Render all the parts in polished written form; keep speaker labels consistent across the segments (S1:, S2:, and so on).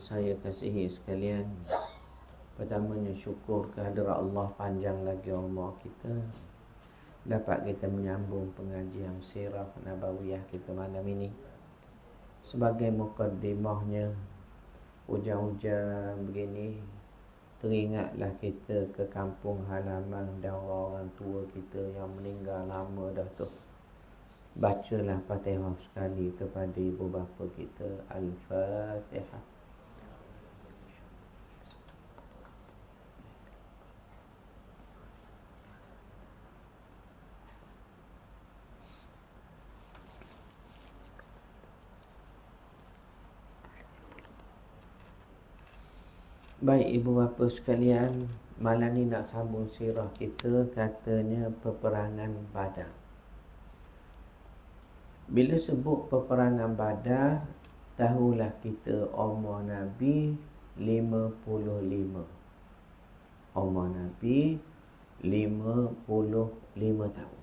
S1: Saya kasihi sekalian, pertamanya syukur kehadrat Allah, panjang lagi umur kita, dapat kita menyambung pengajian sirah nabawiyah kita malam ini. Sebagai mukaddimahnya, hujan-hujan begini, teringatlah kita ke kampung halaman dan orang tua kita yang meninggal lama dah tu. Bacalah Fatihah sekali kepada ibu bapa kita. Al-Fatihah. Baik ibu bapa sekalian, malam ni nak sambung sirah kita, katanya peperangan Badar. Bila sebut peperangan Badar, tahulah kita umur Nabi 55. Umur Nabi 55 tahun.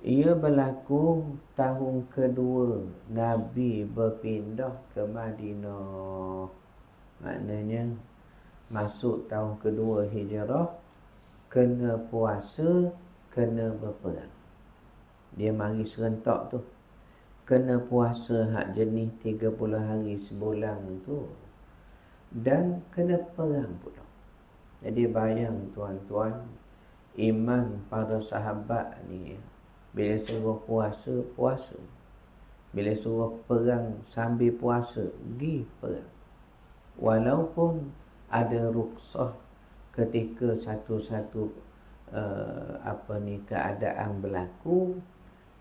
S1: Ia berlaku tahun kedua Nabi berpindah ke Madinah. Maknanya masuk tahun kedua hijrah, kena puasa, kena berperang. Dia mari serentak tu. Kena puasa hak jenis 30 hari sebulan tu, dan kena perang pula. Jadi bayang tuan-tuan, iman para sahabat ni, bila suruh puasa, puasa. Bila suruh perang sambil puasa, pergi perang. Walaupun ada ruksah ketika satu-satu keadaan berlaku,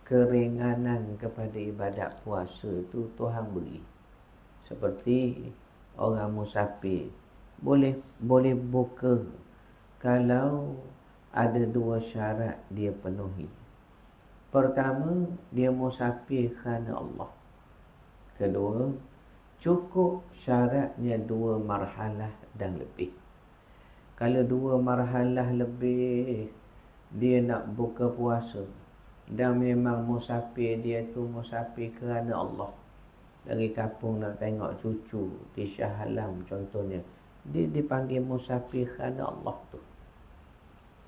S1: keringanan kepada ibadat puasa itu Tuhan beri. Seperti orang musafir boleh buka kalau ada dua syarat dia penuhi. Pertama, dia musafir kerana Allah. Kedua, cukup syaratnya 2 marhalah dan lebih. Kalau 2 marhalah lebih, dia nak buka puasa, dan memang musafir dia tu musafir kerana Allah. Dari kampung nak tengok cucu di Shah Alam contohnya, dia dipanggil musafir kerana Allah tu.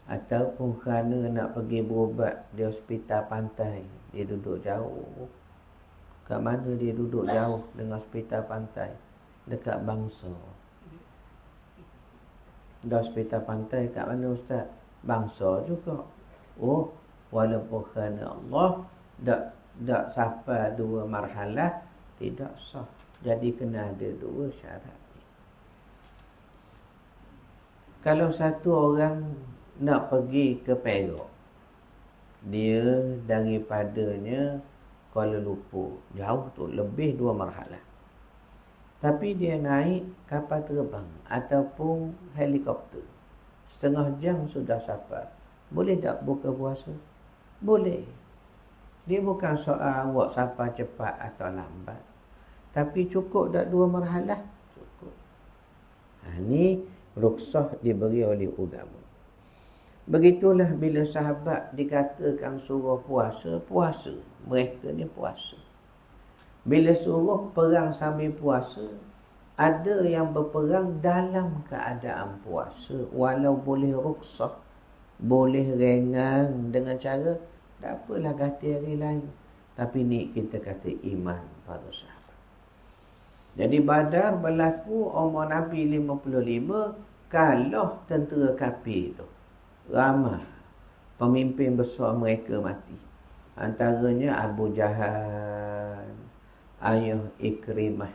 S1: Ataupun kerana nak pergi berubat di hospital pantai, dia duduk jauh. Kat mana dia duduk jauh dengan hospital pantai? Dekat Bangsa. Dah hospital pantai kat mana ustaz? Bangsa juga. Oh, walaupun kerana Allah tak sampai 2 marhalah, tidak sah. Jadi kena ada 2 syarat. Kalau satu orang nak pergi ke Perak, dia daripadanya Kuala Lumpur, jauh tu, lebih 2 marhalah. Tapi dia naik kapal terbang ataupun helikopter, setengah jam sudah sampai. Boleh tak buka puasa? Boleh. Dia bukan soal awak sampai cepat atau lambat, tapi cukup tak 2 marhalah? Cukup. Ini ruksah diberi oleh agama. Begitulah bila sahabat dikatakan suruh puasa, puasa. Mereka ni puasa. Bila suruh perang sambil puasa, ada yang berperang dalam keadaan puasa. Walau boleh ruksah, boleh ringan dengan cara, tak apalah ganti hari lain. Tapi ni kita kata iman para sahabat. Jadi Badar berlaku umur Nabi 55, kalah tentera kafir tu. Ramai pemimpin besar mereka mati. Antaranya Abu Jahal, ayah Ikrimah.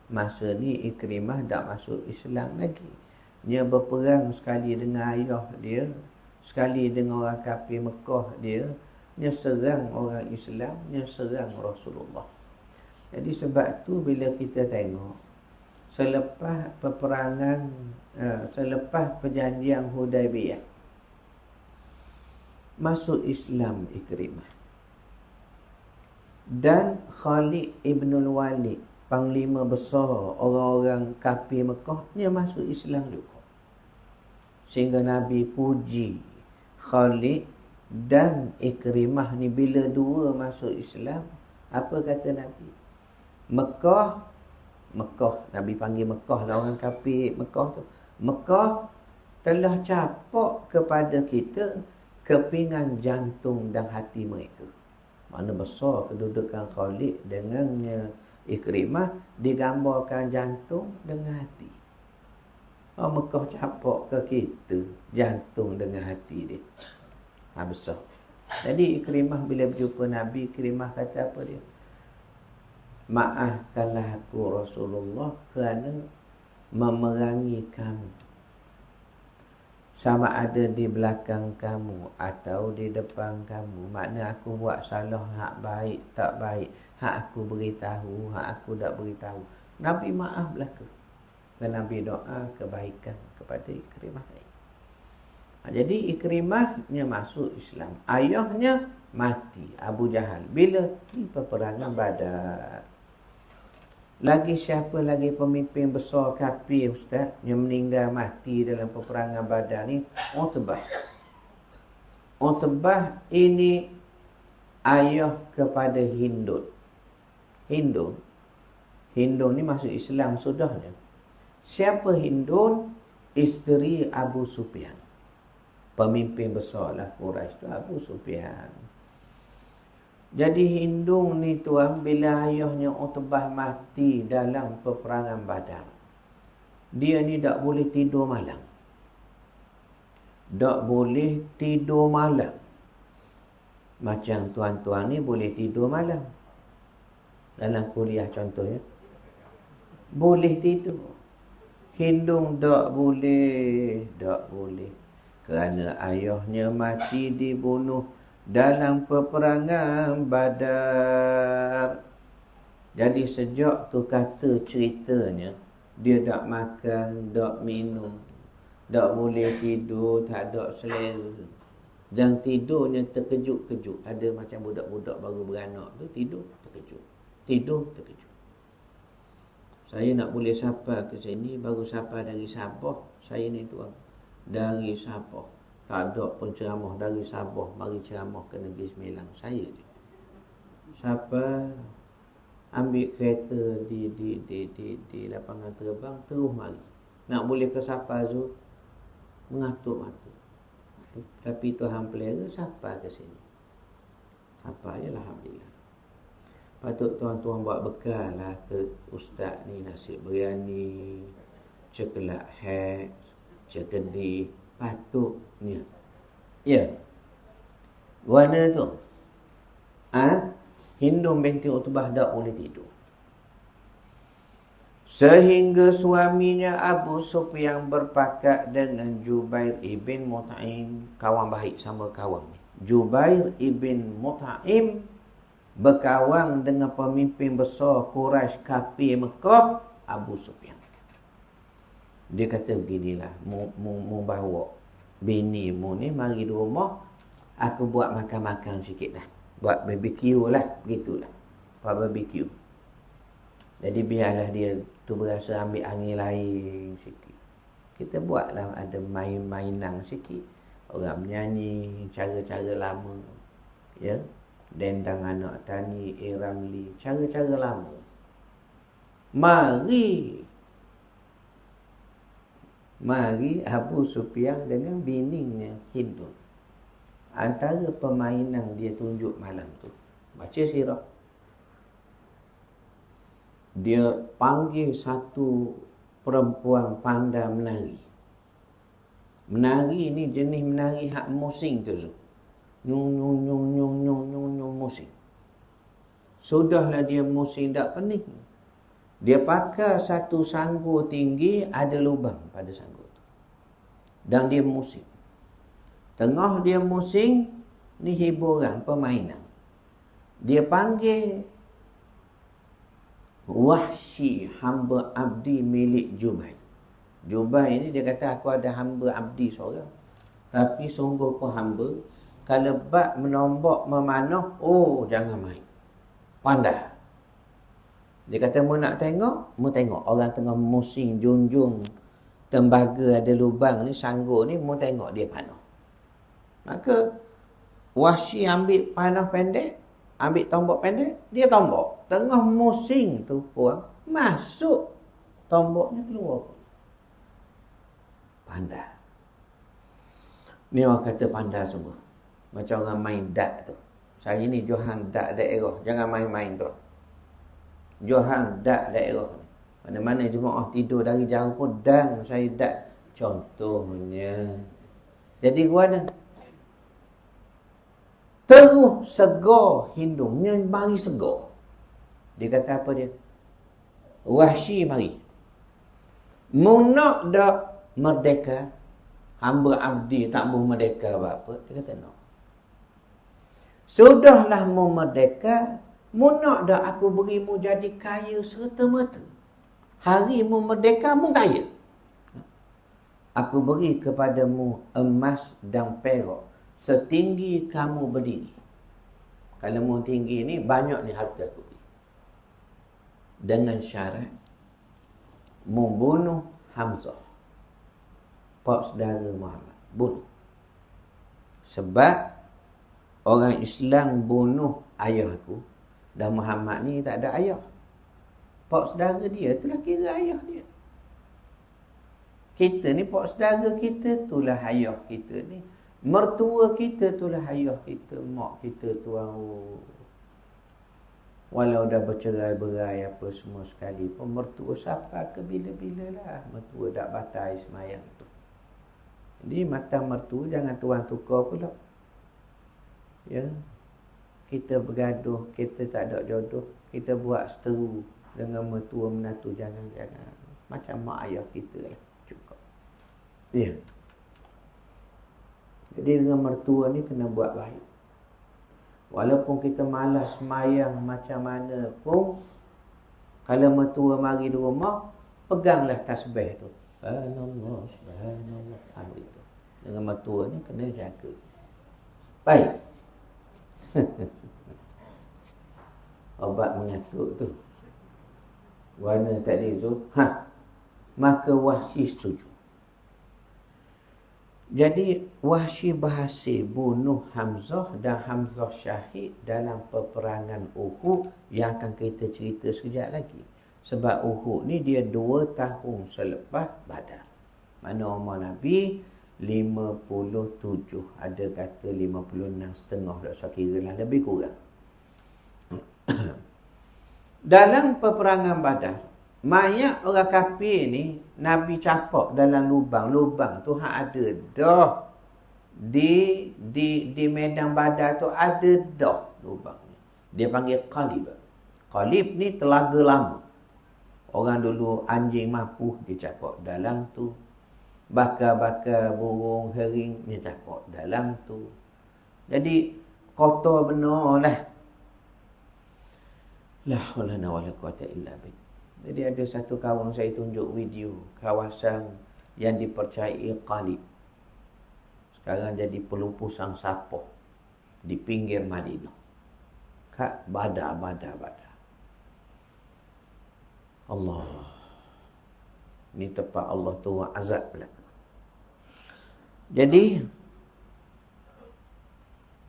S1: Masa ni Ikrimah tak masuk Islam lagi. Dia berperang sekali dengan ayah dia, sekali dengan orang kafir Mekah dia. Dia serang orang Islam, dia serang Rasulullah. Jadi sebab tu bila kita tengok, selepas peperangan, selepas perjanjian Hudaibiyah, masuk Islam Ikrimah. Dan Khalid ibn Walid, panglima besar orang-orang kafir Mekah, dia masuk Islam juga. Sehingga Nabi puji Khalid dan Ikrimah ni bila dua masuk Islam. Apa kata Nabi? Mekah, Nabi panggil Mekah lah orang kafir Mekah tu. Mekah telah capak kepada kita kepingan jantung dan hati mereka. Mana besar kedudukan Khalid dengannya Ikrimah digambarkan jantung dengan hati. Mekah capak ke kita jantung dengan hati dia. Besar. Jadi Ikrimah bila berjumpa Nabi, Ikrimah kata apa dia? Maafkanlah aku Rasulullah kerana memerangi kamu. Sama ada di belakang kamu atau di depan kamu. Makna aku buat salah, hak baik, tak baik. Hak aku beritahu, hak aku tak beritahu. Nabi maaflah ke. Dan Nabi doa kebaikan kepada Ikrimah. Jadi Ikrimahnya masuk Islam. Ayahnya mati, Abu Jahal. Bila? Di peperangan Badar. Lagi siapa lagi pemimpin besar kafir ustaz yang meninggal mati dalam peperangan Badar ni? Utbah. Utbah ini ayah kepada Hindun. Hindun ni masuk Islam sudahnya. Siapa Hindun? Isteri Abu Sufyan. Pemimpin besarlah Quraisy tu Abu Sufyan. Jadi Hindun ni tuan, bila ayahnya Utbah mati dalam peperangan Badar, dia ni tak boleh tidur malam. Tak boleh tidur malam. Macam tuan-tuan ni boleh tidur malam. Dalam kuliah contohnya. Boleh tidur. Hindun tak boleh. Tak boleh. Kerana ayahnya mati dibunuh dalam peperangan Badar. Jadi sejak tu kata ceritanya, dia tak makan, tak minum, tak boleh tidur, tak ada selera. Dan tidurnya terkejut-kejut. Ada macam budak-budak baru beranak tu tidur terkejut. Tidur terkejut. Saya nak boleh sapa ke sini, baru sapa dari Sabah. Saya ni tuan, dari Sabah. Tak ada pun ceramah dari Sabah mari ceramah ke Negeri Sembilan. Saya je. Siapa ambil kereta di lapangan terbang terus mari. Nak boleh ke Sapa Zul mengatuk mata. Tapi Tuhan pelera siapa ke sini. Siapa je alhamdulillah. Patut tuan-tuan buat bekal lah ke ustaz ni nasi biryani, coklat hat, cekedi. Patutnya. Ya. Warna tu. Hindun binti Utbah tak boleh tidur. Sehingga suaminya Abu Sufyan berpakat dengan Jubair ibn Mut'im. Kawan baik sama kawan ni. Jubair ibn Mut'im berkawan dengan pemimpin besar Quraisy kafir Mekah, Abu Sufyan. Dia kata beginilah, mu bawa bini mu ni mari di rumah, aku buat makan-makan sikit lah. Buat BBQ lah, begitulah. Buat BBQ. Jadi biarlah dia tu berasa ambil angin lain sikit. Kita buatlah ada main-mainan sikit. Orang menyanyi, cara-cara lama. Ya. Dendang anak tani, Ramli, cara-cara lama. Mari Abu Sufyan dengan bininya Hindun. Antara permainan dia tunjuk malam tu. Baca sirah. Dia panggil satu perempuan pandai menari. Menari ni jenis menari hak musing tu. Nyung musing. Sudahlah dia musing tak pening. Dia pakai satu sanggur tinggi, ada lubang pada sanggur tu. Dan dia musing. Tengah dia musing, ni hiburan, permainan. Dia panggil Wahsy, hamba abdi milik Jubair. Jubair ni dia kata aku ada hamba abdi seorang. Tapi sungguh pun hamba. Kalau bak menombak memanah, jangan main. Pandai. Dia kata, mu nak tengok? Mu tengok. Orang tengah musing, junjung, tembaga ada lubang ni, sanggur ni, mu tengok dia panah. Maka, Wahsy ambil panah pendek, ambil tombak pendek, dia tombak. tengah musim tu pun masuk tomboknya keluar. Pandai. Ni orang kata pandai semua. Macam orang main dart tu. Saya ni Johan dart daerah. Jangan main-main tu. Johan dart daerah. Mana-mana jemaah tidur dari jauh pun dan saya dart. Contohnya. Jadi gua ada. Terus segar hidungnya mari segar. Dia kata apa dia? Wahsy mari. Munak dak merdeka. Hamba abdi tak mau merdeka apa? Dia kata no. Sudahlah mu merdeka. Munak dak aku berimu jadi kaya serta-merta. Hari mu merdeka mu kaya. Aku beri kepadamu emas dan perak setinggi kamu berdiri. Kalau mu tinggi ni banyak ni harta aku beri. Dengan syarat membunuh Hamzah, pak saudara Muhammad. Bunuh. Sebab orang Islam bunuh ayah aku dan Muhammad ni tak ada ayah. Pak saudara dia itulah kira ayah dia. Kita ni pak saudara kita itulah ayah kita ni. Mertua kita itulah ayah kita, mak kita tuan. Walau dah bercerai-berai apa semua sekali pun mertua siapa ke bila-bila lah. Mertua dak batai semayang tu. Jadi mata mertua jangan tuan tukar pula. Ya. Kita bergaduh, kita tak ada jodoh, kita buat seteru dengan mertua menantu, jangan. Macam mak ayah kita lah. Cukup. Ya. Jadi dengan mertua ni kena buat baik. Walaupun kita malas semayang macam mana pun, kalau mertua mari di rumah, peganglah tasbih tu. Subhanallah, subhanallah. Itu. Dengan mertua ni kena jaga. Baik. Obat mengatuk tu. Warna tadi tu. Maka Wahsy setuju. Jadi Wahsy berhasil bunuh Hamzah dan Hamzah syahid dalam peperangan Uhud yang akan kita cerita sekejap lagi. Sebab Uhud ni dia 2 tahun selepas Badar. Mana umur Nabi 57, ada kata 56 setengah, tak usah kira lah, lebih kurang. Dalam peperangan Badar, mayat orang kafir ni Nabi capak dalam lubang. Lubang tu ada dah. Di medan Badar tu ada dah lubang ni. Dia panggil qalib. Qalib ni telaga lama. Orang dulu anjing mapuh dia capak dalam tu. Bakar-bakar burung hering dia capak dalam tu. Jadi kotor benar lah. La haula wala quwata illa billah. Jadi ada satu kawan saya tunjuk video kawasan yang dipercayai qalib. Sekarang jadi pelumpusan sapoh di pinggir Madinah. Kat Badar. Allah. Ini tempat Allah turun azab belaka. Jadi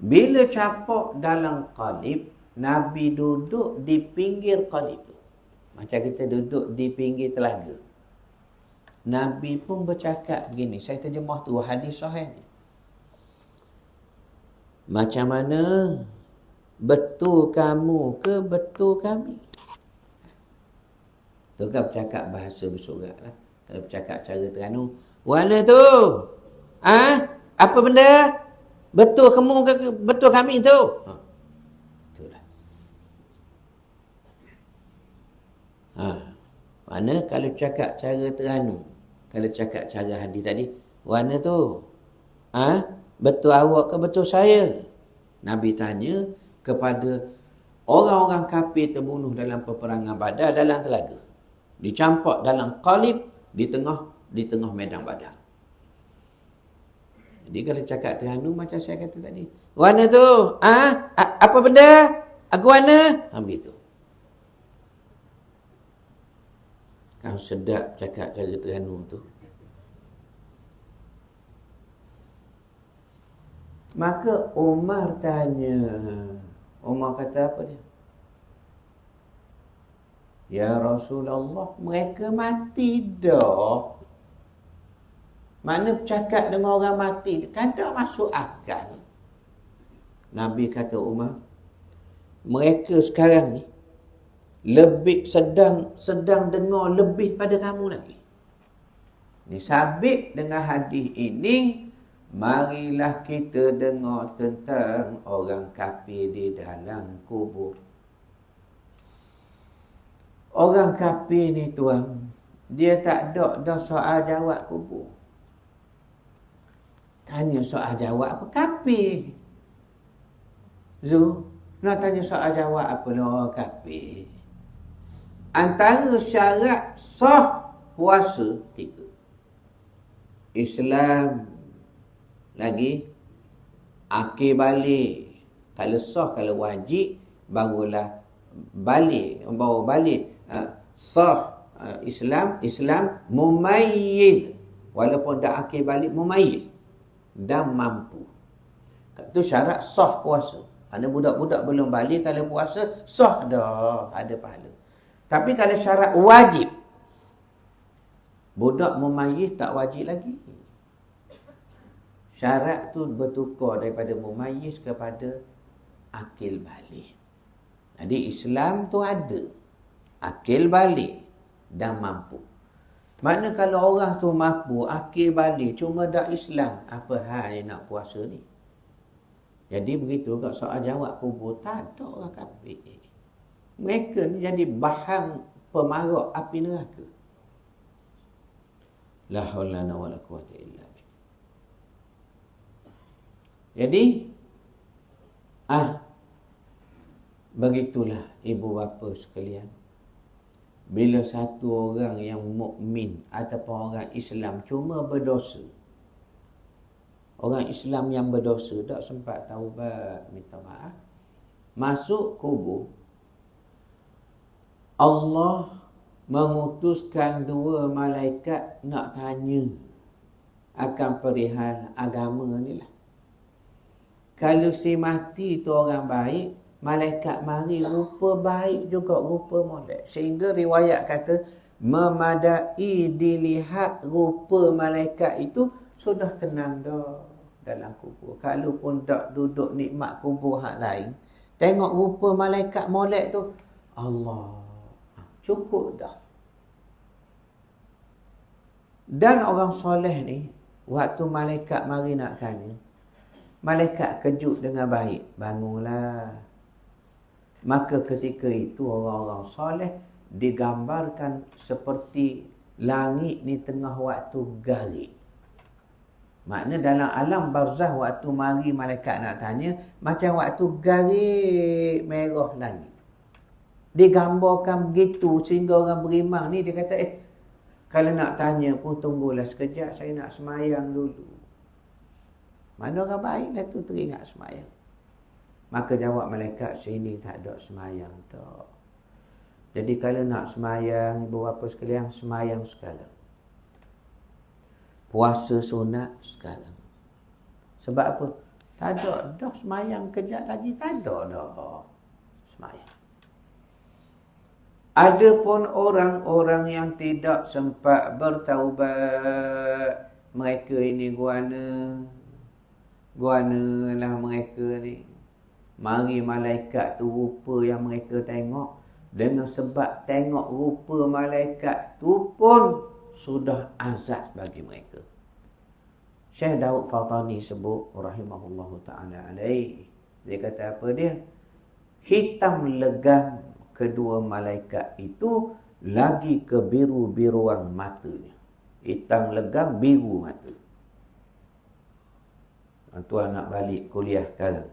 S1: bila capak dalam qalib, Nabi duduk di pinggir qalib tu. Macam kita duduk di pinggir telaga. Nabi pun bercakap begini. Saya terjemah tu hadis sahih ni. Macam mana betul kamu ke betul kami? Tu kan bercakap bahasa bersurat lah. Kalau bercakap cara Terengganu. Mana tu? Apa benda? Betul kamu ke betul kami tu? Itulah. Mana kalau cakap cara Terengganu, kalau cakap cara hadis tadi, mana tu? Betul awak ke betul saya? Nabi tanya kepada orang-orang kafir terbunuh dalam peperangan Badar dalam telaga. Dicampak dalam qalib di tengah medan Badar. Jadi kalau cakap Terengganu macam saya kata tadi, mana tu? Apa benda? Aku mana? Ambil tu. Kan sedap cakap cara Terengganu tu. Maka Umar tanya. Umar kata apa dia? Ya Rasulullah, mereka mati dah. Mana bercakap dengan orang mati? Kan tak masuk akal. Nabi kata Umar, mereka sekarang ni lebih sedang dengar lebih pada kamu lagi. Ni sabit dengan hadis ini, marilah kita dengar tentang orang kafir di dalam kubur. Orang kafir ni tuan, dia tak ada dah soal jawab kubur. Tanya soal jawab apa? Kafir. Zu, nak tanya soal jawab apa lah kafir? Antara syarat sah puasa 3. Islam lagi, akil balik. Kalau sah, kalau wajib, barulah baru balik. Sah Islam mumayyiz. Walaupun tak akil balik, mumayyiz. Dan mampu. Itu syarat sah puasa. Ada budak-budak belum balik, kalau puasa sah dah, ada pahala. Tapi kalau syarat wajib, budak mumayyiz tak wajib lagi. Syarat tu bertukar daripada mumayyiz kepada akil balik. Jadi Islam tu ada akil balik dan mampu. Makna kalau orang tu mampu, akil balik, cuma dak Islam, apa hal dia nak puasa ni? Jadi begitu kat soal jawab kubur, tak ada orang kafir. Mereka ni jadi bahan pemarak api neraka. La haula wala quwwata illa billah. Jadi begitulah ibu bapa sekalian. Bila satu orang yang mukmin ataupun orang Islam cuma berdosa, orang Islam yang berdosa tak sempat taubat, minta maaf, masuk kubur, Allah mengutuskan 2 malaikat nak tanya akan perihal agama ni lah. Kalau si mati tu orang baik, malaikat mari rupa baik juga, rupa molek. Sehingga riwayat kata, memadai dilihat rupa malaikat itu, sudah tenang dah dalam kubur. Kalau pun tak duduk nikmat kubur hak lain, tengok rupa malaikat molek tu, Allah, cukup dah. Dan orang soleh ni, waktu malaikat mari nak tanya, malaikat kejut dengan baik, bangunlah. Maka ketika itu orang-orang soleh digambarkan seperti langit ni tengah waktu garik. Makna dalam alam barzah waktu mari malaikat nak tanya, macam waktu garik merah langit. Digambarkan begitu sehingga orang beriman ni dia kata, kalau nak tanya pun tunggulah sekejap, saya nak semayang dulu. Mana orang baik lah tu teringat semayang. Maka jawab malaikat, sini tak ada semayang tak. Jadi kalau nak semayang, ibu bapa sekalian, semayang sekarang. Puasa sunat sekarang. Sebab apa? Tak ada dah semayang kejap lagi, tak ada dah semayang. Ada pun orang-orang yang tidak sempat bertaubat, mereka ini guana lah mereka ni. Mari malaikat tu rupa yang mereka tengok, dengan sebab tengok rupa malaikat tu pun sudah azab bagi mereka. Syekh Daud Fatani sebut rahimahullahu ta'ala alaih, dia kata apa dia? Hitam legam kedua malaikat itu lagi kebiru-biruan matanya. Hitam legam, biru mata. Tuan nak balik kuliah sekarang,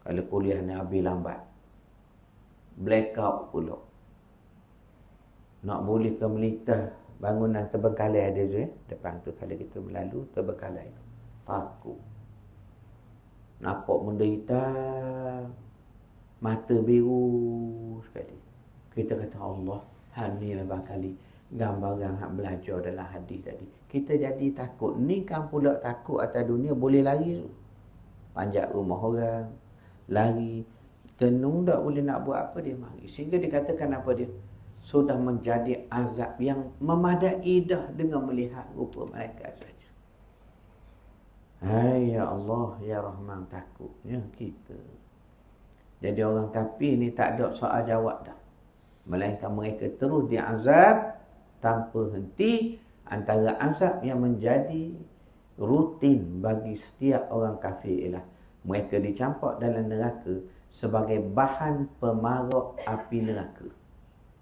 S1: kalau kuliah ni habis lambat, blackout pula, nak boleh ke Melita, bangunan terbengkalai ada tu depan tu, kalau kita berlalu terbengkalai, takut nampak benda hitam, mata biru sekali. Kita kata Allah, hal ni lah kali gambaran hak belajar dalam hadis tadi. Kita jadi takut. Ni kan pula takut atas dunia, boleh lari tu, panjat rumah orang, lari, tenung tak boleh nak buat apa, dia mari. Sehingga dikatakan apa dia? sudah menjadi azab yang memadai dah dengan melihat rupa mereka saja. Hai ya Allah, ya Rahman, takutnya kita. Jadi orang kafir ni tak ada soal jawab dah. Melainkan mereka terus diazab tanpa henti. Antara azab yang menjadi rutin bagi setiap orang kafir ialah mereka dicampak dalam neraka sebagai bahan pemarak api neraka.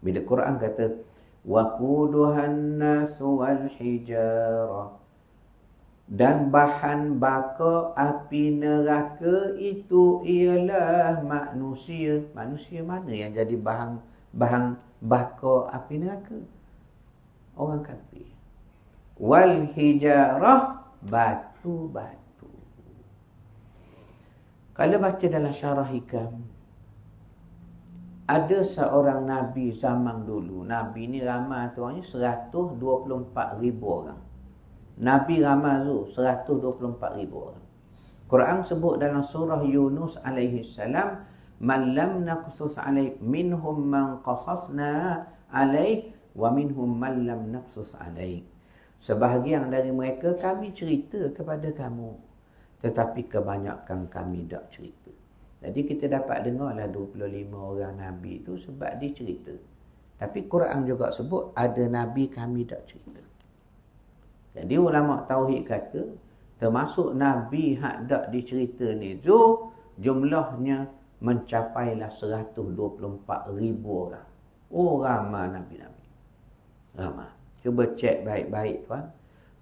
S1: Bila Quran kata waquduhan nasu wal hijarah, dan bahan bakar api neraka itu ialah manusia. Manusia mana yang jadi bahan bakar api neraka? Orang kafir. Wal hijarah, batu-batu. Kalau baca dalam syarah hikam, ada seorang Nabi zaman dulu. Nabi ni ramai tu orangnya 124,000 orang. Nabi ramai tu 124,000 orang. Quran sebut dalam surah Yunus alaihi salam, man lam naqsus alaih minhum man qasasna alaih wa minhum man lam naqsus alaih. Sebahagian dari mereka kami cerita kepada kamu, tetapi kebanyakan kami tak cerita. Jadi kita dapat dengarlah 25 orang Nabi itu sebab dia cerita. Tapi Quran juga sebut ada Nabi kami tak cerita. Jadi ulama tauhid kata termasuk Nabi hak tak dicerita ni jumlahnya mencapailah 124,000 orang. Oh, ramai Nabi-Nabi. Ramai. Cuba cek baik-baik tuan.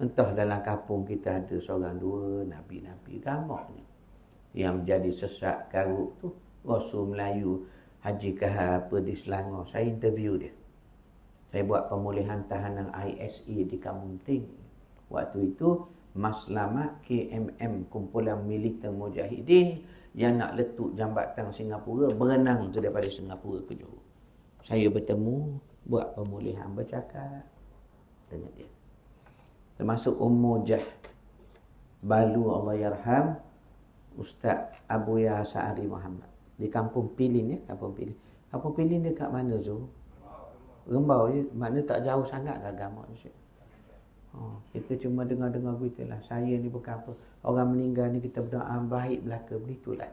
S1: Entah dalam kampung kita ada seorang dua Nabi-Nabi ramai. Yang menjadi sesak karuk tu Rasul Melayu Haji Kahar apa di Selangor. Saya interview dia. Saya buat pemulihan tahanan ISE di Kamunting. Waktu itu Maslamat KMM, kumpulan militer mujahidin yang nak letup jambatan Singapura, berenang tu daripada Singapura ke Johor. Saya bertemu, buat pemulihan, bercakap dengan dia. Termasuk Jah Balu Allah Yarham, Ustaz Abu Ya Sa'ari Muhammad di Kampung Pilin ya, Kampung Pilin. Kampung Pilin dekat mana Zul? Rembau je, makna tak jauh sangat agama Malaysia. Kita cuma dengar-dengar berita lah. Saya ni bukan apa, orang meninggal ni kita berdoa baik belaka, begitulah.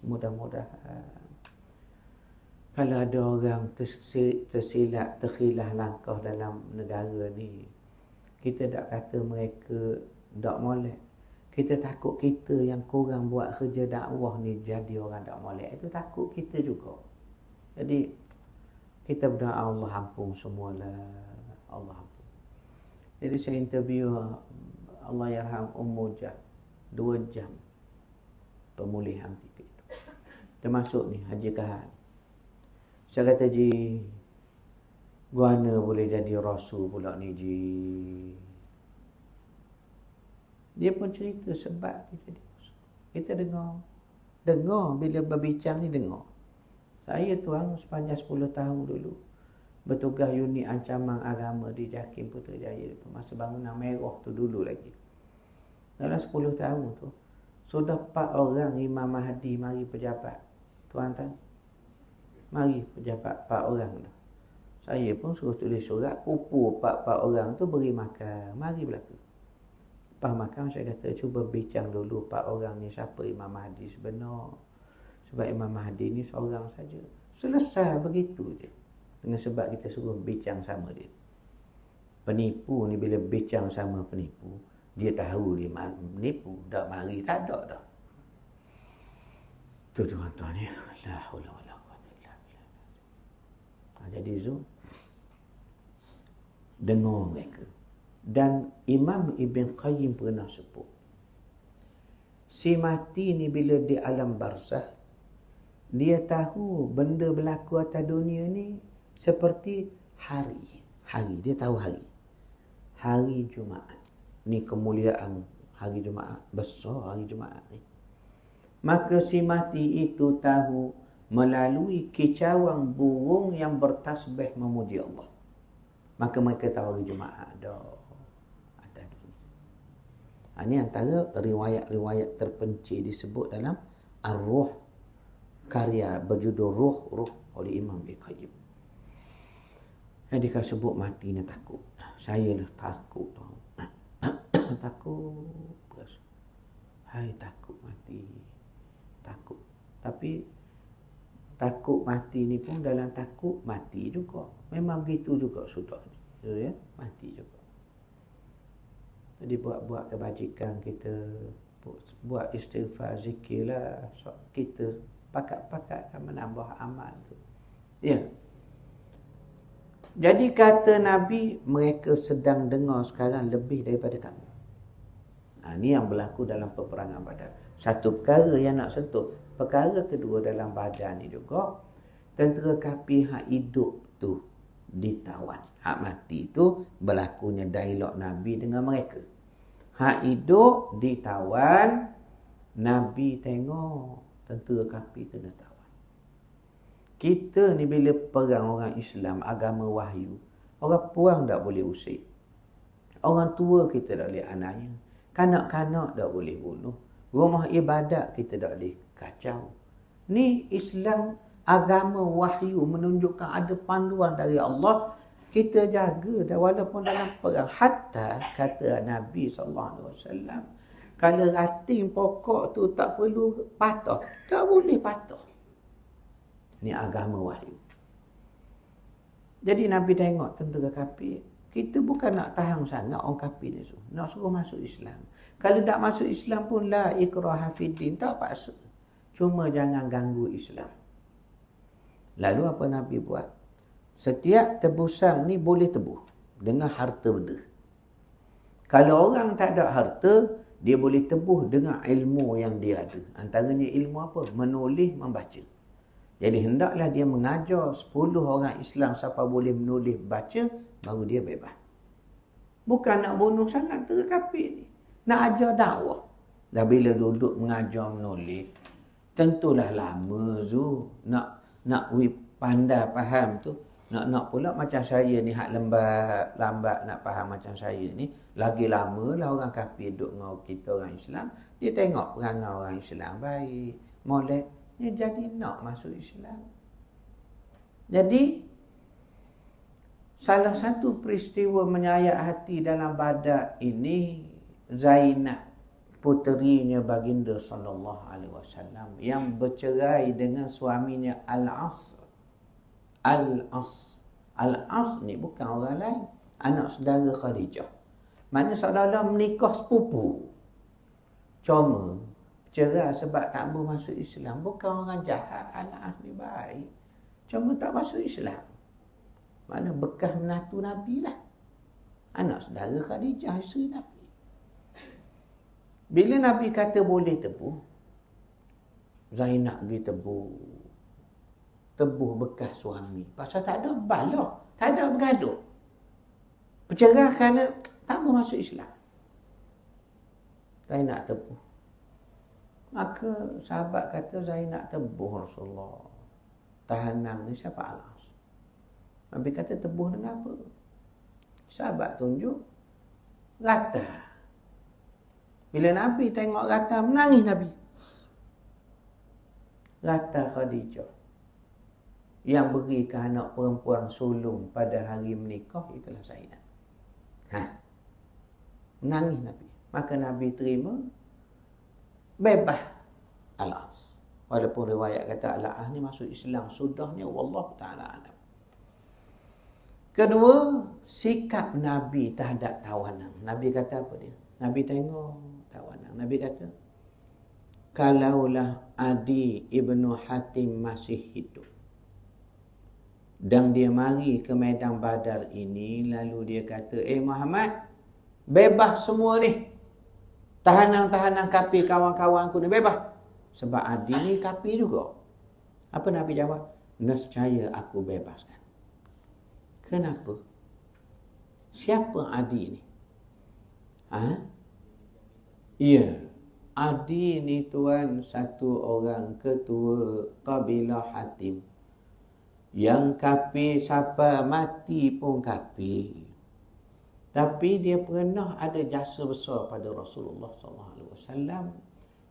S1: Mudah-mudahan kalau ada orang tersilap, terkhilaf langkah dalam negara ni, kita tak kata mereka tak molek. Kita takut kita yang kurang buat kerja dakwah ni jadi orang tak molek. Itu takut kita juga. Jadi kita berdoa Allah ampun semualah. Allah ampun. Jadi saya interview Allah Yarham Jah 2 jam pemulihan tipe itu. Termasuk ni Haji Kahar. Saya kata Ji, guana boleh jadi rasul pula ni Ji. Dia pun cerita sebab kita jadi rasul. Kita dengar bila berbincang ni dengar. Saya tuan sepanjang 10 tahun dulu bertugas unit ancaman agama di Jakim Putrajaya itu, masa bangunan merah tu dulu lagi. Dalam 10 tahun tu sudah 4 orang Imam Mahdi mari pejabat. Tuan-tuan, mari pejabat 4 orang dah. Saya pun suruh tulis surat, kupu 4 orang tu beri makan. Mari belaka. Lepas makan saya kata cuba bincang dulu 4 orang ni siapa Imam Mahdi sebenar. Sebab Imam Mahdi ni seorang saja. Selesai begitu je. Dengan sebab kita suruh bincang sama dia. Penipu ni bila bincang sama penipu, dia tahu dia menipu. Tak mari, tak ada dah. Tu tuan-tuan ni. La haula wala quwwata illa billah. Jadi Zul, dengar mereka. Dan Imam Ibn Qayyim pernah sebut, si mati ni bila di alam barzah, dia tahu benda berlaku atas dunia ni seperti hari. Dia tahu hari. Hari Jumaat. Ni kemuliaan hari Jumaat. Besar hari Jumaat ni. Maka si mati itu tahu melalui kicauan burung yang bertasbih memuji Allah. Maka mereka tahu hari Jumaat dah. Ini antara riwayat-riwayat terpencil disebut dalam Ar-Ruh, karya berjudul Ruh oleh Imam Ibn Qayyim. Jadi kalau sebut mati ni takut. Saya dah takut tau. Takut. Hai, takut mati. Takut. Tapi takut mati ni pun dalam takut mati juga. Memang begitu juga sudah ni. Ya, mati juga. Jadi buat-buat kebajikan kita, buat istighfar, zikir lah. So, kita pakat-pakat akan menambah amal tu. Ya. Jadi kata Nabi, mereka sedang dengar sekarang lebih daripada kamu. Ini yang berlaku dalam peperangan Badar. Satu perkara yang nak sentuh. Perkara kedua dalam Badar ni juga, tentera kafir hak hidup tu ditawan. Hak mati tu berlakunya dialog Nabi dengan mereka. Hak hidup ditawan, Nabi tengok tentera kafir kena tawan. Kita ni bila perang orang Islam, agama wahyu, orang puang tak boleh usik. Orang tua kita tak boleh anaknya. Kanak-kanak tak boleh bunuh. Rumah ibadat kita tak boleh kacau. Ni Islam, agama wahyu menunjukkan ada panduan dari Allah. Kita jaga dah walaupun dalam perang. Hatta kata Nabi SAW, kalau rating pokok tu tak perlu patah, tak boleh patah. Ni agama wahyu. Jadi Nabi tengok tentera kafir. Kita bukan nak tahan sangat orang kafir ni. Nak suruh masuk Islam. Kalau tak masuk Islam pun la ikraha fiddin. Tak paksa. Cuma jangan ganggu Islam. Lalu apa Nabi buat? Setiap tebusan ni boleh tebuh dengan harta benda. Kalau orang tak ada harta, dia boleh tebuh dengan ilmu yang dia ada. Antaranya ilmu apa? Menulis, membaca. Jadi hendaklah dia mengajar 10 orang Islam siapa boleh menulis, baca, baru dia bebas. Bukan nak bunuh sangat tentera kafir ni. Nak ajar dakwah. Dah bila duduk mengajar menulis, tentulah lama tu. Nak pandai faham tu. Nak pula macam saya ni, hak lambat nak faham macam saya ni. Lagi lama lah orang kafir duduk dengan kita orang Islam. Dia tengok perangai orang Islam baik, molek. Dia jadi nak masuk Islam. Jadi salah satu peristiwa menyayat hati dalam Badar ini, Zainab, puterinya baginda sallallahu alaihi wasallam yang bercerai dengan suaminya Al-As. Al-As ni bukan orang lain, anak saudara Khadijah. Mana saudara menikah sepupu. Cuma cerai sebab tak mau masuk Islam. Bukan orang jahat, anak ni baik. Cuma tak masuk Islam. Mana bekas menantu Nabi lah. Anak saudara Khadijah, isteri Nabi. Bila Nabi kata boleh tebuh, Zainab pergi tebuh bekas suami. Pasal tak ada balak, tak ada bergaduh. Bercerai kerana tak mau masuk Islam. Zainab tebuh. Maka sahabat kata Zainab tebuh Rasulullah. Tahanan ni siapa Al-As? Nabi kata tebuh dengan apa? Sahabat tunjuk rata. Bila Nabi tengok rata, menangis Nabi. Rata Khadijah yang berikan anak perempuan sulung pada hari menikah, itulah Zainab. Menangis Nabi. Maka Nabi terima, bebas Al-As. Walaupun riwayat kata Al-As ni masuk Islam sudahnya, wallahu ta'ala alam. Kedua, sikap Nabi terhadap tawanan. Nabi kata apa dia? Nabi tengok tawanan. Nabi kata, kalaulah Adi Ibnu Hatim masih hidup dan dia mari ke medan Badar ini, lalu dia kata, Muhammad, bebas semua ni. Tahanan-tahanan kafir, kawan-kawanku ni bebas. Sebab Adi ni kafir juga. Apa Nabi jawab? Nescaya aku bebaskan. Kenapa? Siapa Adi ni? Ya, Adi ni tuan satu orang ketua kabilah Hatim. Yang kafir siapa mati pun kafir. Tapi dia pernah ada jasa besar pada Rasulullah SAW.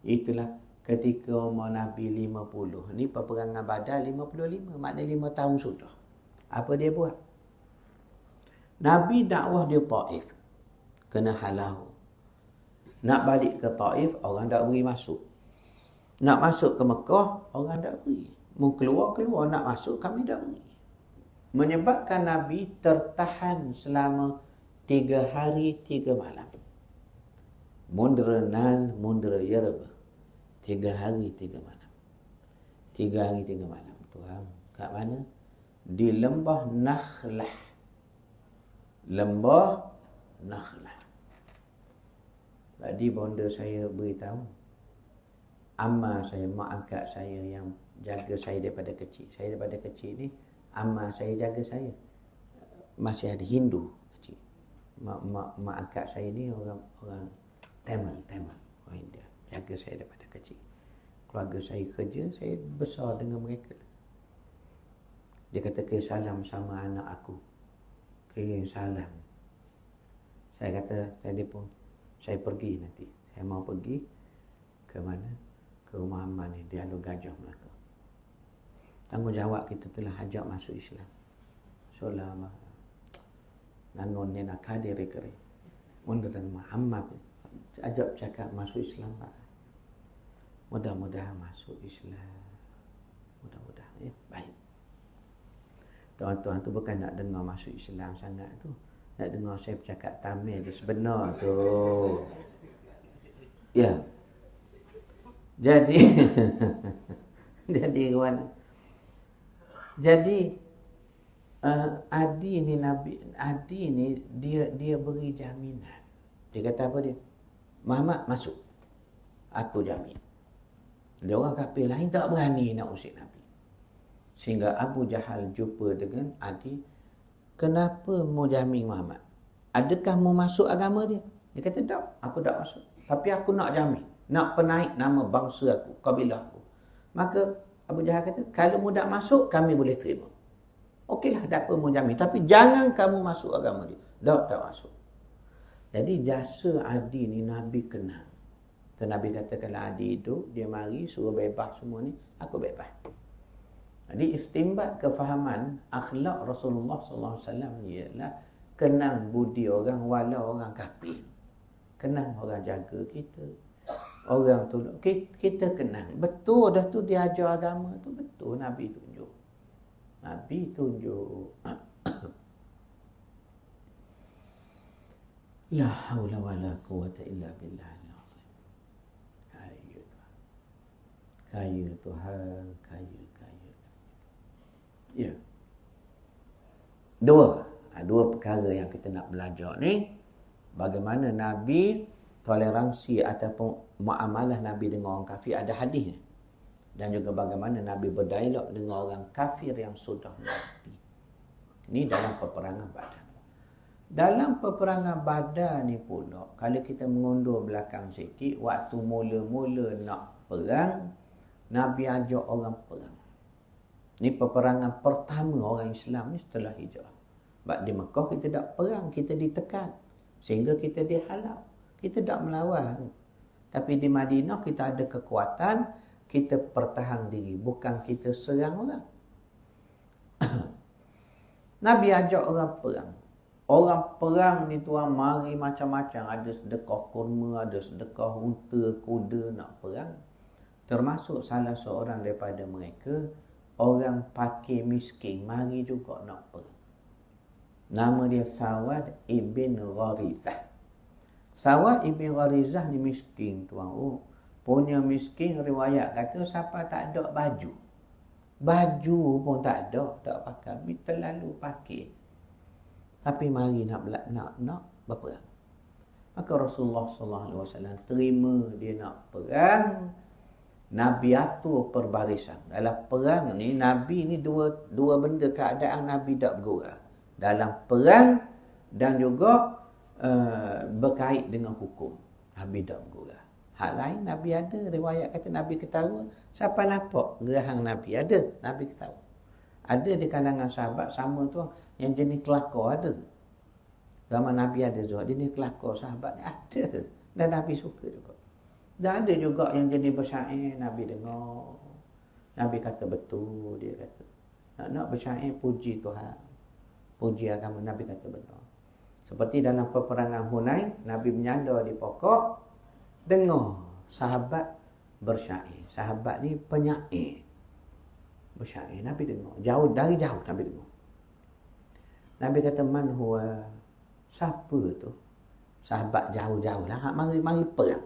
S1: Itulah ketika umur Nabi 50. Ni peperangan Badar 55. Maknanya 5 tahun sudah. Apa dia buat? Nabi dakwah di Taif, kena halau. Nak balik ke Taif, orang tak beri masuk. Nak masuk ke Mekah, orang tak beri. Mau keluar, nak masuk, kami tak beri. Menyebabkan Nabi tertahan selama 3 hari 3 malam. Mundranan, mundra yarba. 3 hari 3 malam. 3 hari 3 malam. Tuhan, kat mana? Di lembah Nakhlah. Lembah Nakhlah. Tadi bonda saya beritahu, amma saya, mak angkat saya yang jaga saya daripada kecil. Saya daripada kecil ni, amma saya jaga saya. Masih ada Hindu kecil. Mak angkat saya ni orang Tamil, orang India. Jaga saya daripada kecil. Keluarga saya kerja, saya besar dengan mereka. Dia kata, kirim salam sama anak aku. Kirim salam. Saya kata, tadi pun, saya pergi nanti. Saya mau pergi ke mana? Ke rumah aman ni, di Alur Gajah Melaka. Tanggungjawab kita telah ajak masuk Islam. Selama nanon ni nak hadir kere. Munduran Muhammad ajak cakap masuk Islam Pak. Mudah-mudahan masuk Islam. Mudah-mudahan ya, baik. Tuan-tuan tu bukan nak dengar masuk Islam sangat tu. Nak dengar saya bercakap Tamil je sebenar tu. Ya. Jadi jadi kawan. Jadi Adi ni Nabi, Adi ni dia beri jaminan. Dia kata apa dia? Muhammad masuk. Aku jamin. Dia orang kafir lain tak berani nak usik Nabi. Sehingga Abu Jahal jumpa dengan Adi. Kenapa mau jamin Muhammad? Adakah mau masuk agama dia? Dia kata tak, aku tak masuk. Tapi aku nak jamin. Nak penaik nama bangsa aku, kabilah aku. Maka Abu Jahal kata, kalau mu tak masuk, kami boleh terima. Okeylah, tak apa mau jamin. Tapi jangan kamu masuk agama dia. Tak masuk. Jadi jasa Adi ni Nabi kenal. So, Nabi kata kalau Adi hidup, dia mari suruh bebas semua ni, aku bebas. Jadi istimbat kefahaman akhlak Rasulullah SAW ialah kenang budi orang walau orang kafir. Kenang orang jaga kita. Orang tu kita kenang. Betul dah tu dia ajar agama tu, betul Nabi tunjuk. Nabi tunjuk. La haula wala quwata illa billah. Kaya Tuhan, kaya. Ya. Dua perkara yang kita nak belajar ni. Bagaimana Nabi toleransi ataupun muamalah Nabi dengan orang kafir, ada hadis. Dan juga bagaimana Nabi berdialog dengan orang kafir yang sudah mati. Ini dalam peperangan Badar. Dalam peperangan Badar ni pula, kalau kita mengundur belakang sikit, waktu mula-mula nak perang, Nabi ajak orang perang. Ini peperangan pertama orang Islam ni setelah hijrah. Sebab di Mekah kita tak perang, kita ditekan. Sehingga kita dihalau. Kita tak melawan. Tapi di Madinah kita ada kekuatan, kita pertahan diri. Bukan kita serang orang. Nabi ajak orang perang. Orang perang ni tuan mari macam-macam. Ada sedekah kurma, ada sedekah unta, kuda nak perang. Termasuk salah seorang daripada mereka, orang pakir miskin, mari juga nak perang. Nama dia Sawad ibn Gharizah. Sawad ibn Gharizah ni miskin tuan. Punya miskin, riwayat kata siapa tak ada baju. Baju pun tak ada, tak pakai. Terlalu pakir. Tapi mari nak berperang. Maka Rasulullah SAW terima dia nak perang. Nabi atur perbarisan. Dalam perang ni, Nabi ni dua benda keadaan Nabi tak bergurau. Dalam perang dan juga berkait dengan hukum. Nabi tak bergurau. Hal lain Nabi ada. Riwayat kata Nabi ketawa. Siapa nampak gerahang Nabi? Ada. Nabi ketawa. Ada di kalangan sahabat sama tu yang jenis kelakar ada. Zaman Nabi ada juga. Jenis kelakar sahabat ni ada. Dan Nabi suka juga. Dan ada juga yang jenis bersyair, Nabi dengar. Nabi kata betul, dia kata. Nak bersyair, puji Tuhan. uji agama. Nabi kata benar. Seperti dalam peperangan Hunain, Nabi menyandar di pokok, dengar sahabat bersyair. Sahabat ni penyair. Bersyair. Nabi dengar. Jauh, dari jauh Nabi dengar. Nabi kata, man huwa, siapa tu? Sahabat jauh-jauh lah. Mari perang.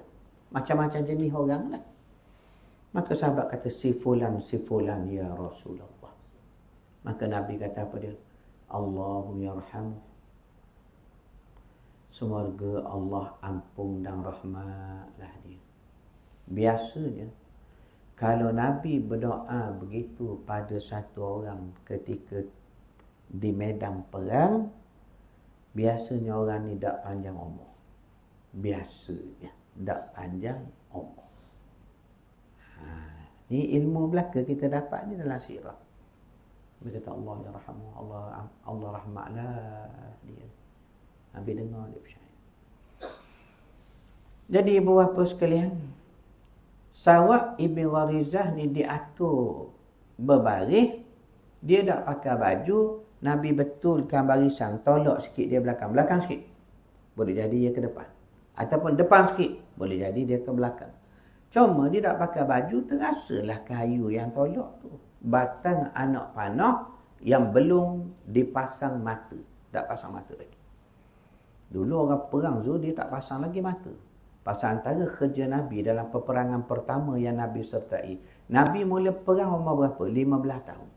S1: Macam-macam jenis orang lah. Maka sahabat kata, si fulan ya Rasulullah. Maka Nabi kata apa dia? Allahu yarham. Semoga Allah ampun dan rahmatlah dia. Biasanya, kalau Nabi berdoa begitu pada satu orang ketika di medan perang, biasanya orang ni tak panjang umur. Biasanya tak panjang umur. Ni ilmu belaka kita dapat ni dalam sirah. Dia kata Allah ya rahmu, Allah rahmatlah dia. Nabi dengar dia percaya. Jadi ibu bapa sekalian, Sawab Ibn Gharizah ni diatur berbaris, dia tak pakai baju, Nabi betulkan barisan, tolak sikit dia belakang sikit, boleh jadi dia ke depan. Ataupun depan sikit, boleh jadi dia ke belakang. Cuma dia tak pakai baju, terasalah kayu yang tolak tu. Batang anak panah yang belum dipasang mata. Tak pasang mata lagi. Dulu orang perang tu, dia tak pasang lagi mata. Pasal antara kerja Nabi dalam peperangan pertama yang Nabi sertai. Nabi mula perang umur berapa? 15 tahun.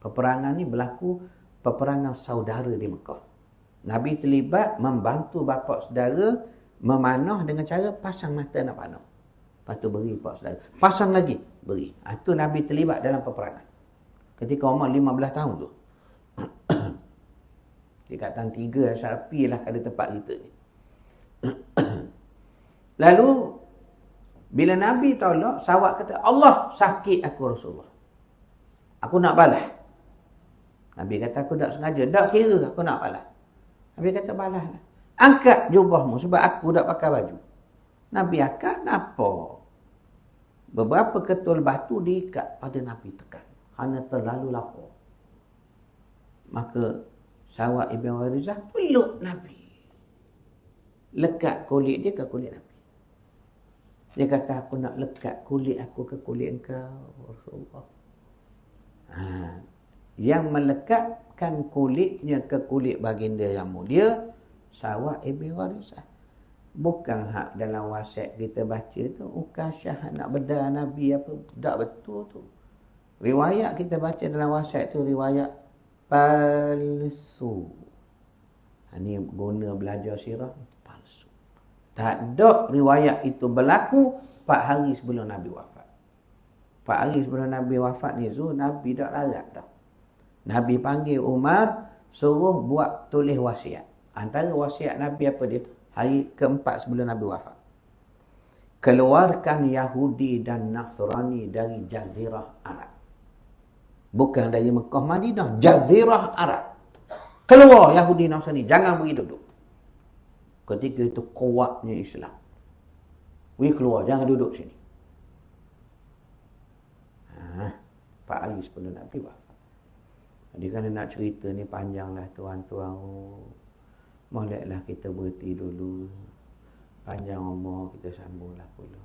S1: Peperangan ni berlaku peperangan saudara di Mekah. Nabi terlibat membantu bapa saudara memanah dengan cara pasang mata anak panah. Lepas tu beri pak saudara. Pasang lagi, beri. Itu Nabi terlibat dalam peperangan. Ketika umur 15 tahun tu. Dikatakan 3 sapi lah ada tempat kita ni. Lalu bila Nabi tolak, sahabat kata, Allah sakit aku Rasulullah. Aku nak balas. Nabi kata, aku tak sengaja. Tak kira aku nak balas. Nabi kata, balaslah. Angkat jubahmu sebab aku tak pakai baju. Nabi angkat, kenapa? Beberapa ketul batu diikat pada Nabi tekan. Kerana terlalu lapar. Maka sahabat Ibn Gharizah peluk Nabi. Lekat kulit dia ke kulit Nabi. Dia kata, aku nak lekat kulit aku ke kulit engkau, Rasulullah. Yang melekatkan kulitnya ke kulit baginda yang mulia, sahabat Ibn Gharizah. Bukan hak dalam wasiat kita baca tu, Ukashah nak bedah Nabi apa. Tak betul tu. Riwayat kita baca dalam wasiat tu, riwayat palsu. Ini guna belajar sirah, palsu. Tak ada riwayat itu berlaku 4 hari sebelum Nabi wafat. 4 hari sebelum Nabi wafat ni, Nabi tak larat dah. Nabi panggil Umar, suruh buat tulis wasiat. Antara wasiat Nabi apa dia? Hari keempat sebelum Nabi wafat. Keluarkan Yahudi dan Nasrani dari Jazirah Arab. Bukan dari Mekah Madinah, Jazirah Arab. Keluar Yahudi Nasrani, jangan beri duduk. Ketika itu kuatnya Islam. Keluar, jangan duduk sini. 4 hari sebelum Nabi wafat. Jadi kan nak cerita ni panjang lah tuan-tuan. Moleklah kita berhenti dulu. Panjang umur kita sambunglah pula.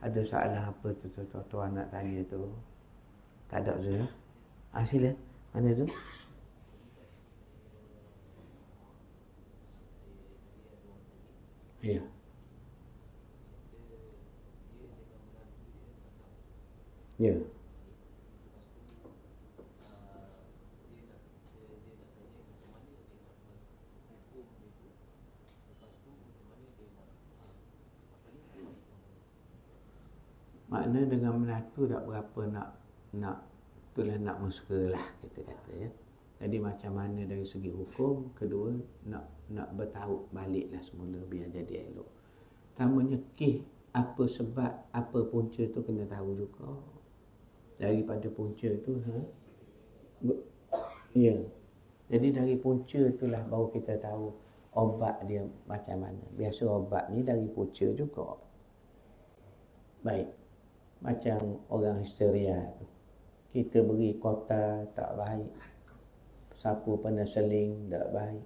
S1: Ada soalan apa tu tuan-tuan nak tanya tu? Tak ada Zul? Sila. Mana tu? Ya. Ya. Makna dengan melatu tak berapa nak itulah nak mesra lah kita kata ya. Jadi macam mana dari segi hukum, kedua nak bertaut baliklah semula biar jadi elok. Tamanya apa sebab, apa punca tu kena tahu juga. Daripada punca tu ya. Jadi dari punca itulah baru kita tahu obat dia macam mana. Biasa obat ni dari punca juga. Baik. Macam orang histeria tu. Kita beri kota tak baik. sapu peneseling tak baik,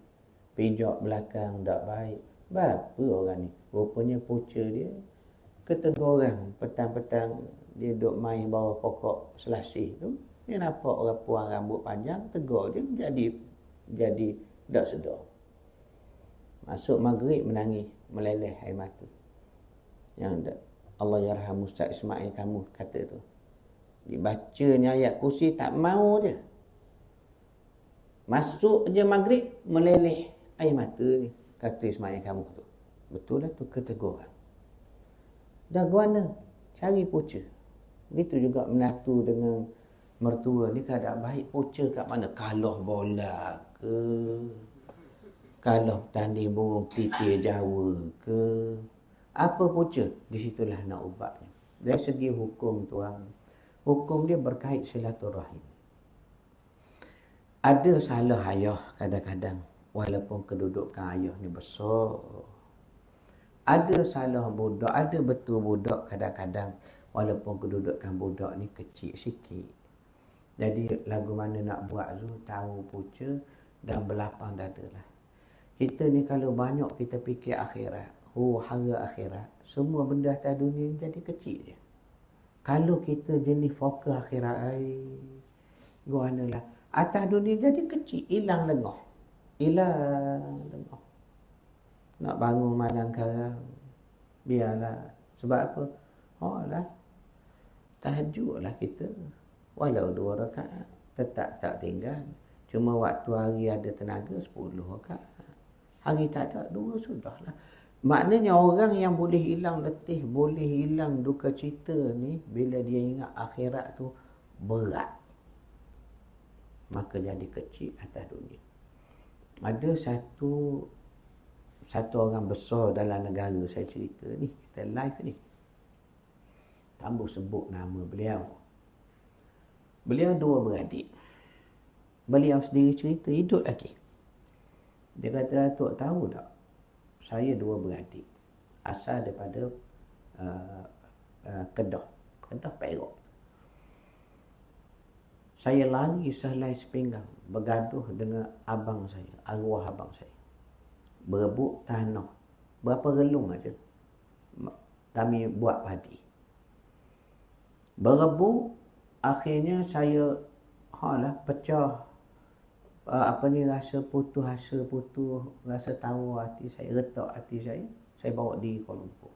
S1: pijak belakang tak baik. Berapa orang ni? Rupanya punca dia ketegur orang petang-petang dia duduk main bawah pokok selasih tu, dia nampak orang puang rambut panjang, tegur dia, jadi tak sedar. Masuk maghrib menangis, meleleh air mata. Yang Allah yarham Ustaz Ismail kamu kata tu. Dibacanya ayat kursi tak mau dia. Masuk je maghrib meleleh air mata ni, kata Ismail kamu tu. Betul lah tu keteguran. Dah guana cari punca. Begitu juga menatu dengan mertua ni keadaan baik, punca kat mana? Kalah bola ke, kalah tanding burung titir Jawa ke, apa punca? Di situlah nak ubatnya. Dari segi hukum tuan, hukum dia berkait silaturahim. Ada salah ayah kadang-kadang walaupun kedudukan ayah ni besar. Ada salah budak, ada betul budak kadang-kadang walaupun kedudukan budak ni kecil sikit. Jadi lagu mana nak buat tu tahu punca dan berlapang dada lah. Kita ni kalau banyak kita fikir akhirat, hara akhirat, semua benda atas dunia ni jadi kecil je. Kalau kita jenis fokus akhirat, guana lah. Atas dunia jadi kecil, hilang lengah. Hilang lengah. Nak bangun malam sekarang, biarlah. Sebab apa? Oh lah, tahajud lah kita. Walau 2 rakaat, tetap tak tinggal. Cuma waktu hari ada tenaga 10 rakaat. Hari tak ada 2 sudahlah. Maknanya orang yang boleh hilang letih, boleh hilang duka cita ni, bila dia ingat akhirat tu berat, maka jadi kecil atas dunia. Ada satu orang besar dalam negara saya cerita ni, kita live ni. Tambah sebut nama beliau. Beliau 2 beradik. Beliau sendiri cerita hidup lagi. Dia kata, Tok tahu tak? Saya 2 beradik. Asal daripada Kedah Perak. Saya lari sehelai sepinggang, bergaduh dengan abang saya, arwah abang saya. Berebut tanah. Berapa relung aja kami buat padi. Berebut, akhirnya saya pecah rasa putus rasa tahu hati saya, retak hati saya bawa diri Kuala Lumpur.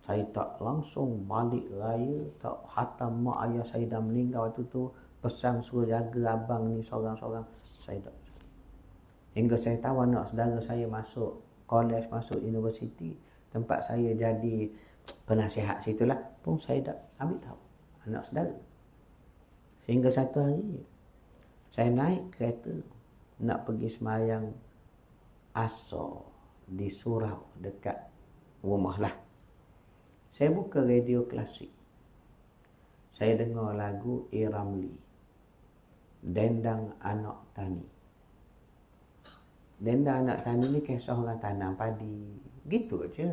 S1: Saya tak langsung balik raya, tak hatam mak ayah saya dah meninggal waktu tu, pesan suruh jaga abang ni seorang-seorang, saya tak. Hingga saya tahu anak saudara saya masuk college, masuk universiti, tempat saya jadi penasihat situlah, pun saya dah ambil tahu anak saudara. Sehingga satu hari saya naik kereta nak pergi sembahyang Asar di surau dekat rumah lah. Saya buka radio klasik. Saya dengar lagu A. Ramli, Dendang Anak Tani. Dendang Anak Tani ni kisah orang tanam padi. Gitu je.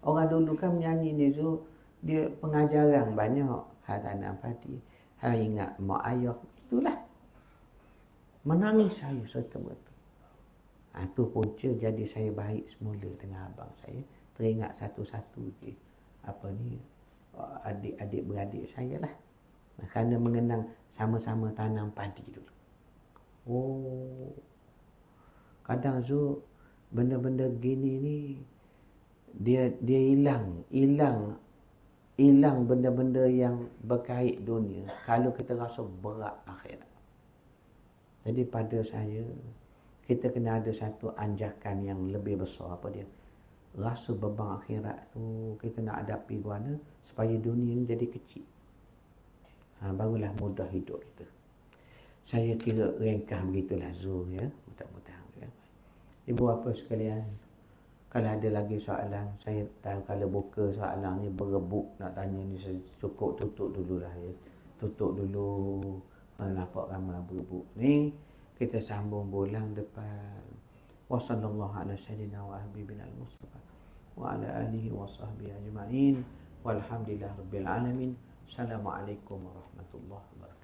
S1: Orang dulu kan menyanyi ni tu, dia pengajaran banyak. Hal tanam padi, hal ingat mak ayah. Itulah. Menangis saya serta-merta. Itu punca jadi saya baik semula dengan abang saya. Teringat satu-satu je. Adik-adik beradik saya lah. Kerana mengenang sama-sama tanam padi dulu. Kadang Zul, benda-benda gini ni dia hilang benda-benda yang berkait dunia kalau kita rasa berat akhirat. Jadi pada saya, kita kena ada satu anjakan yang lebih besar. Apa dia? Rasa beban akhirat tu kita nak hadapi guana supaya dunia ni jadi kecil. Barulah mudah hidup kita. Saya kira ringkas begitulah Zul ya. Mudah-mudahan. Ibu apa sekalian, kalau ada lagi soalan, saya tahu kalau buka soalan ni berebut nak tanya ni, saya cukup tutup dululah ya. Tutup dulu, nampak ramai berebut ni. Kita sambung bulan depan. Wassallallahu ala sayyidina wa habibina al-Mustafa wa ala alihi wa sahbihi ajma'in. Walhamdulillah rabbil alamin. Assalamualaikum warahmatullahi wabarakatuh.